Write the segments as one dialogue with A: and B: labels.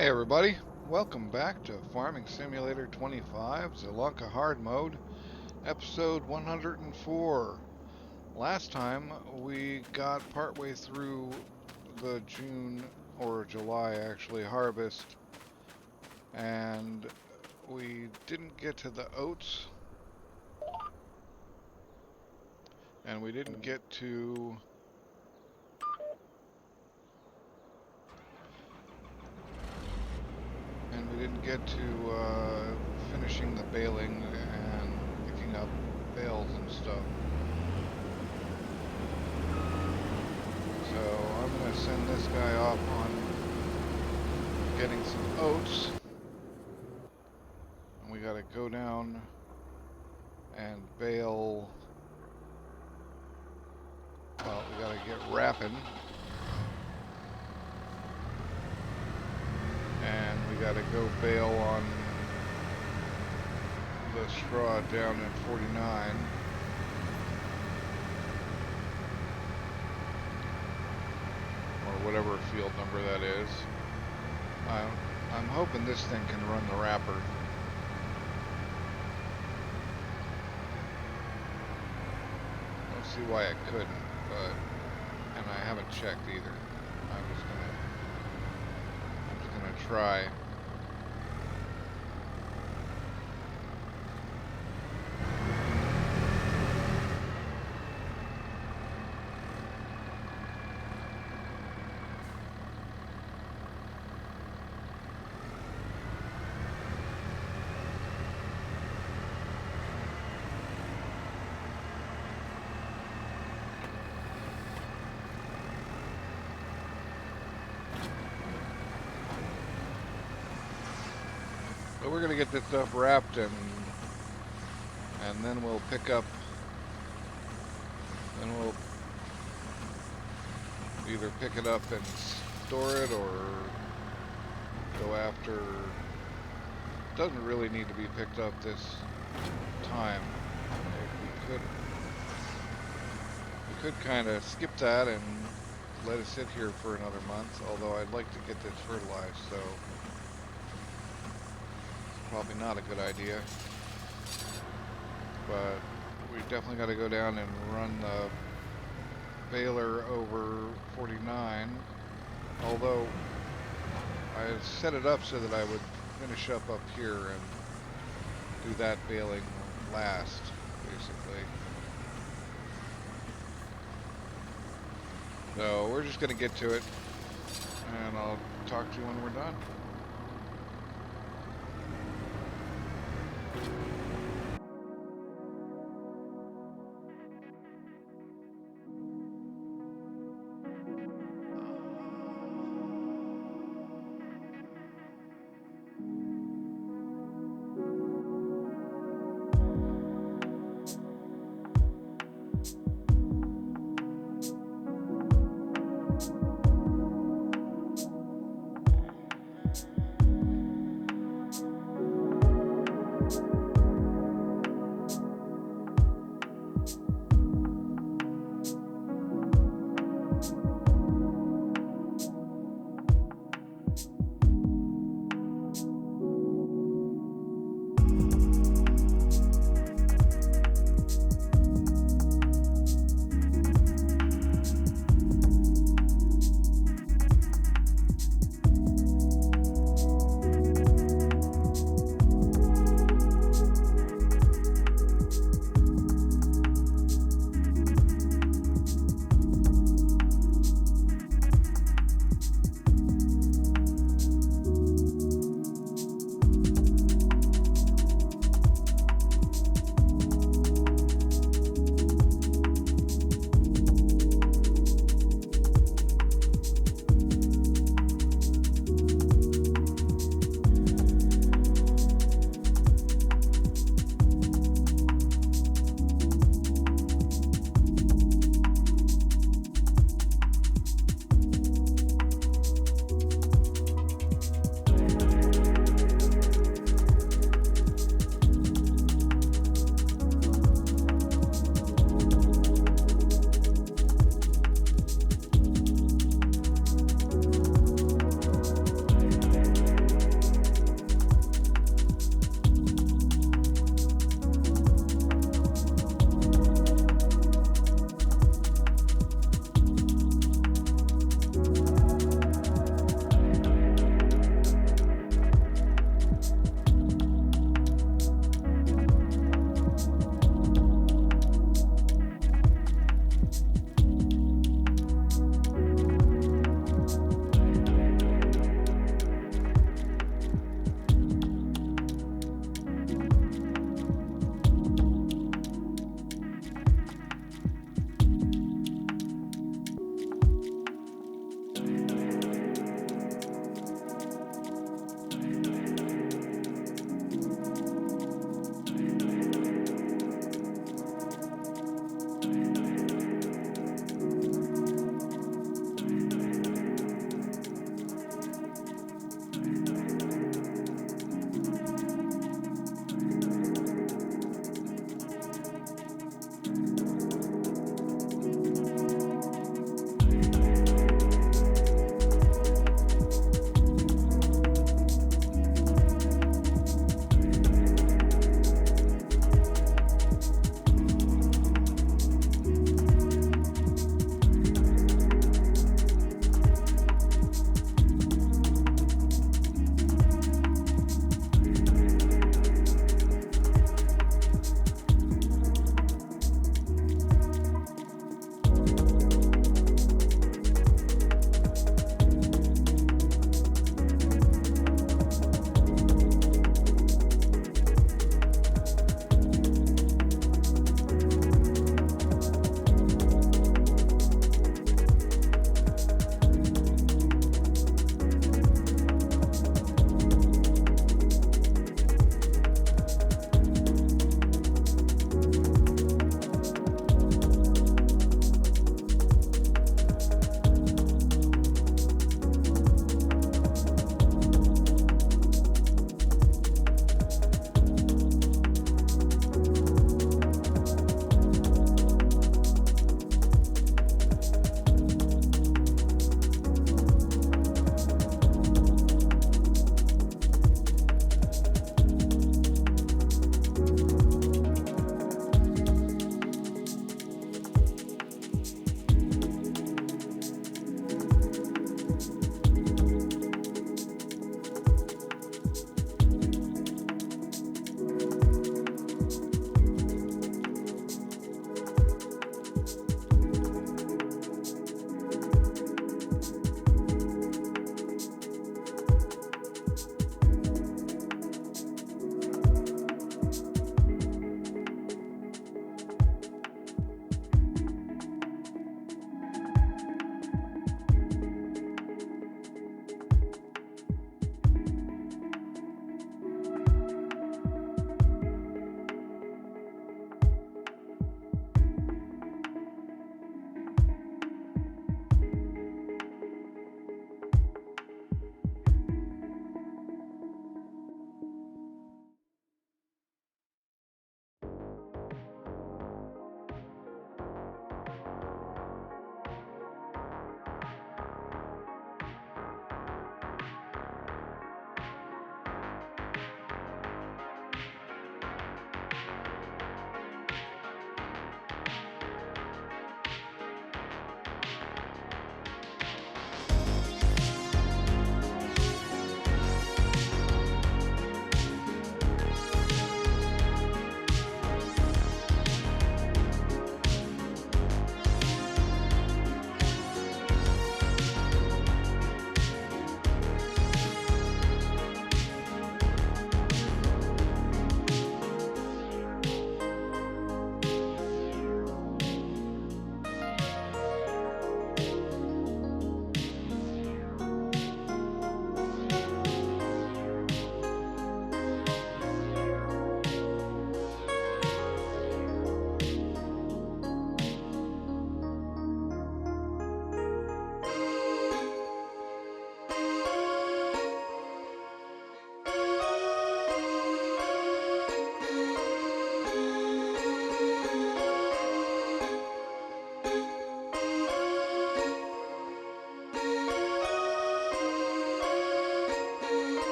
A: Hey everybody, welcome back to Farming Simulator 25 Zielonka Hard Mode, episode 104. Last time we got partway through the June or July actually harvest, and we didn't get to the oats, and we didn't get to finishing the baling and picking up bales and stuff. So I'm going to send this guy off on getting some oats. And we got to go down and bale. Well, we got to get wrapping. And we got to go bale on the straw down in 49. Or whatever field number that is. I'm hoping this thing can run the wrapper. I don't see why it couldn't, but, and I haven't checked either. I'm just gonna try. But we're gonna get this stuff wrapped and then we'll pick up. Then we'll either pick it up and store it or go after. It doesn't really need to be picked up this time. We could kind of skip that and let it sit here for another month. Although I'd like to get this fertilized, so. Probably not a good idea, but we definitely got to go down and run the baler over 49, although I set it up so that I would finish up here and do that baling last, basically. So we're just going to get to it, and I'll talk to you when we're done.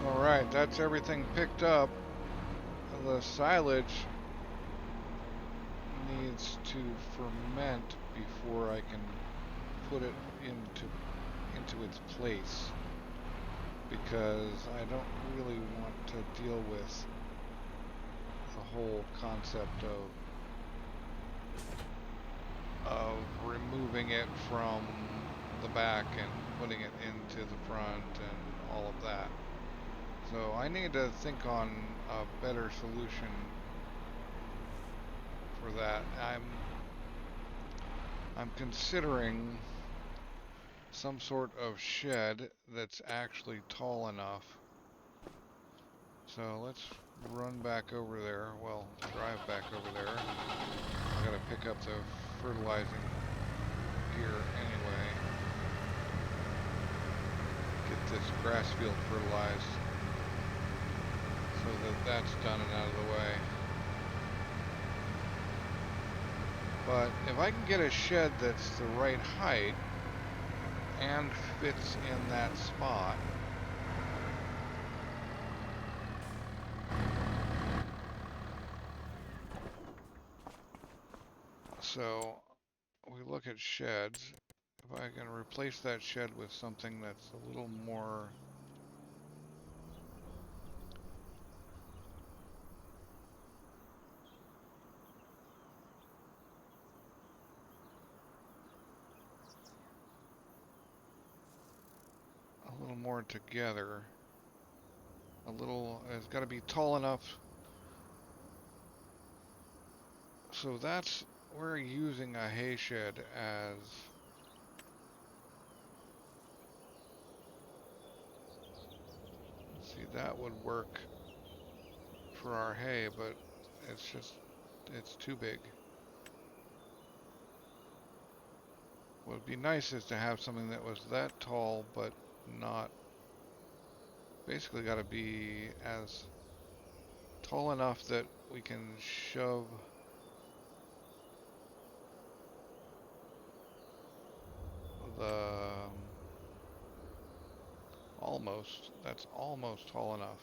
A: Alright, that's everything picked up. The silage needs to ferment before I can put it into its place, because I don't really want to deal with the whole concept of removing it from the back and putting it into the front and all of that. So I need to think on a better solution for that. I'm considering some sort of shed that's actually tall enough. So let's run back over there. Well, drive back over there. I gotta pick up the fertilizing gear anyway. Get this grass field fertilized so that that's done and out of the way. But if I can get a shed that's the right height and fits in that spot, so we look at sheds. If I can replace that shed with something that's a little more together, it's got to be tall enough. So that's, we're using a hay shed as see, that would work for our hay, but it's too big. What would be nice is to have something that was that tall, but not, basically got to be as tall enough that we can shove the, that's almost tall enough.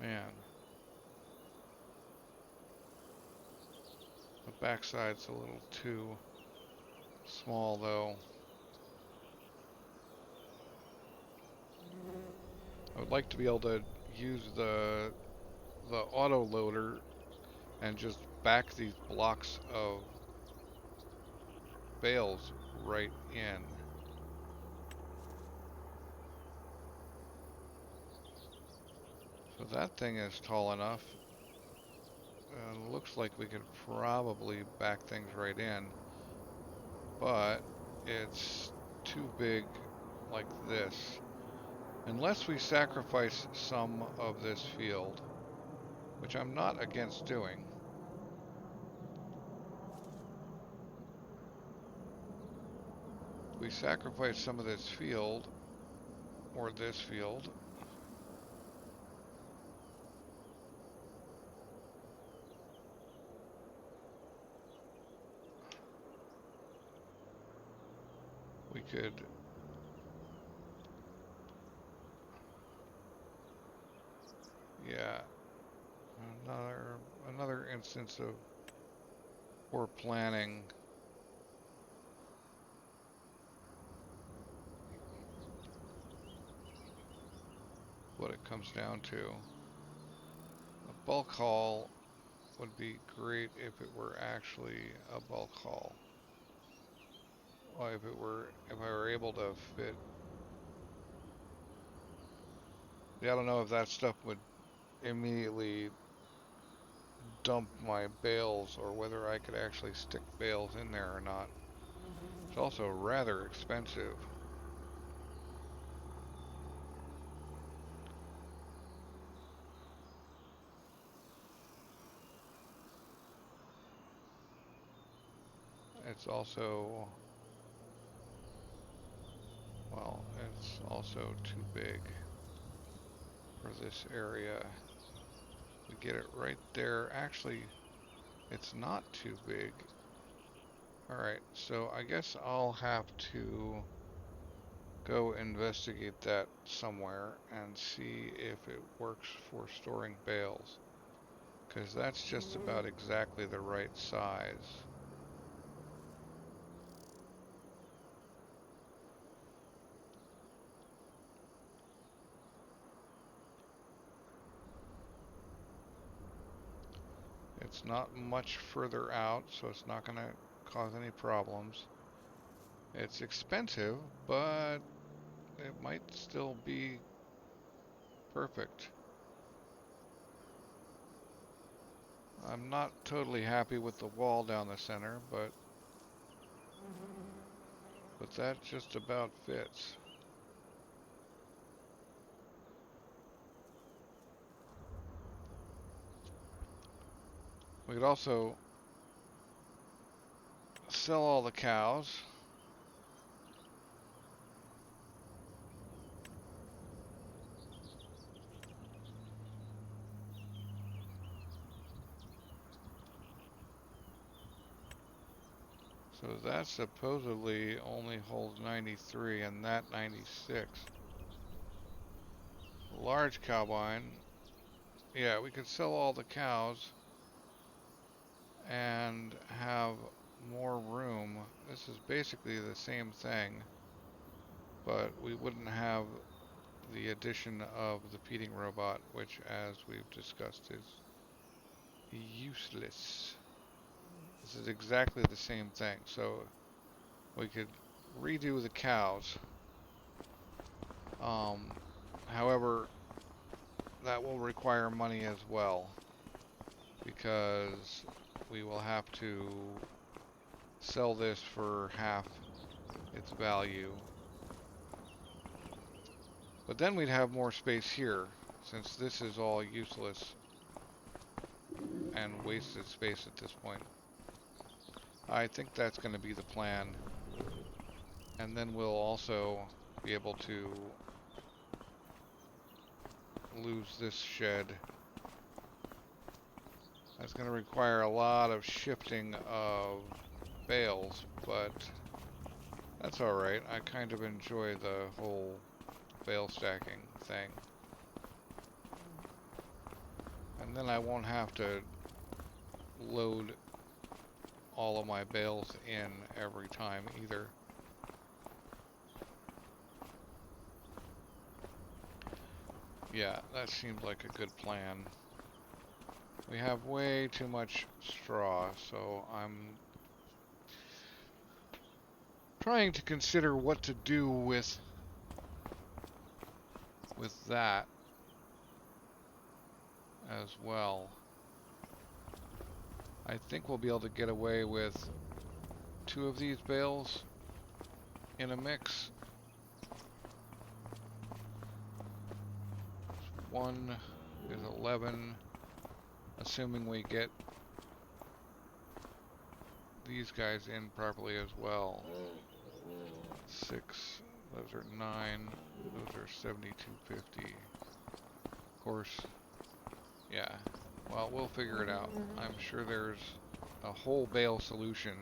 A: Man. The backside's a little too small though. I would like to be able to use the auto loader and just back these blocks of bales right in. So that thing is tall enough. Looks like we could probably back things right in, but it's too big like this. Unless we sacrifice some of this field, which I'm not against doing. We sacrifice some of this field, or this field. We could yeah, another instance of poor planning. What it comes down to. A bulk haul would be great if it were actually a bulk haul. Well, if I were able to fit. Yeah, I don't know if that stuff would immediately dump my bales, or whether I could actually stick bales in there or not. It's also rather expensive. It's also, well, it's also too big for this area. We get it right there. Actually, it's not too big. Alright, so I guess I'll have to go investigate that somewhere and see if it works for storing bales, because that's just about exactly the right size. It's not much further out, so it's not going to cause any problems. It's expensive, but it might still be perfect. I'm not totally happy with the wall down the center, but that just about fits. We could also sell all the cows. So that supposedly only holds 93 and that 96. Large combine. Yeah, we could sell all the cows and have more room. This is basically the same thing, but we wouldn't have the addition of the feeding robot, which, as we've discussed, is useless. This is exactly the same thing. So we could redo the cows. However, that will require money as well, because we will have to sell this for half its value. But then we'd have more space here, since this is all useless and wasted space at this point. I think that's going to be the plan. And then we'll also be able to lose this shed. That's going to require a lot of shifting of bales, but that's alright. I kind of enjoy the whole bale stacking thing. And then I won't have to load all of my bales in every time either. Yeah, that seems like a good plan. We have way too much straw, so I'm trying to consider what to do with that as well. I think we'll be able to get away with 2 of these bales in a mix. One is 11, assuming we get these guys in properly as well. 6, those are 9, those are 7250. Of course, yeah, well, we'll figure it out. I'm sure there's a whole bale solution.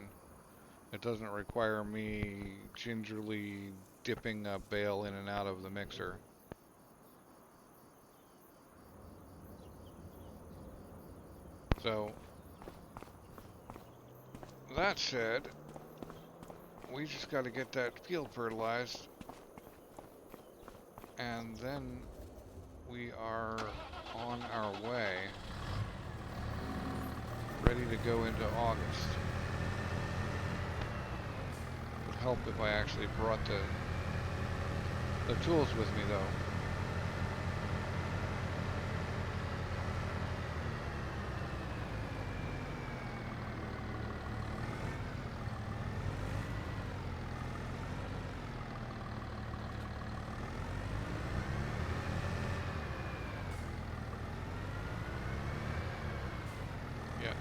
A: It doesn't require me gingerly dipping a bale in and out of the mixer. So, that said, we just got to get that field fertilized, and then we are on our way, ready to go into August. It would help if I actually brought the tools with me, though. Yes.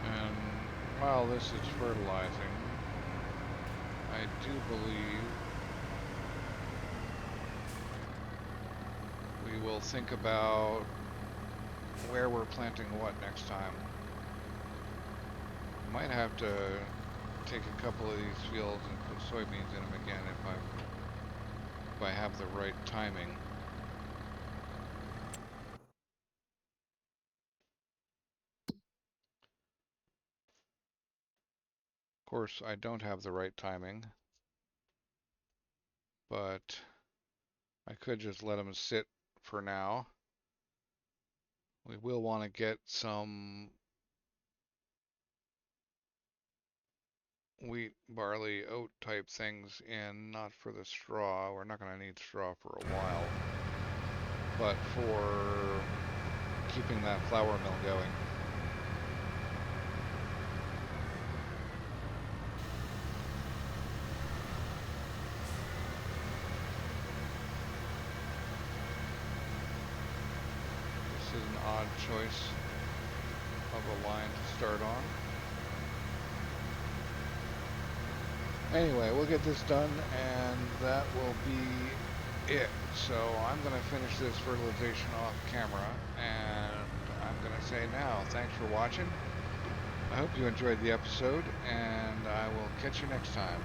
A: And while this is fertilizing, I do believe we will think about where we're planting what next time. Might have to take a couple of these fields and put soybeans in them again if I have the right timing. Of course, I don't have the right timing, but I could just let them sit for now. We will want to get some wheat, barley, oat type things in, not for the straw. We're not going to need straw for a while, but for keeping that flour mill going. This is an odd choice of a line to start on. Anyway, we'll get this done and that will be it. So I'm going to finish this fertilization off camera, and I'm going to say now, thanks for watching. I hope you enjoyed the episode, and I will catch you next time.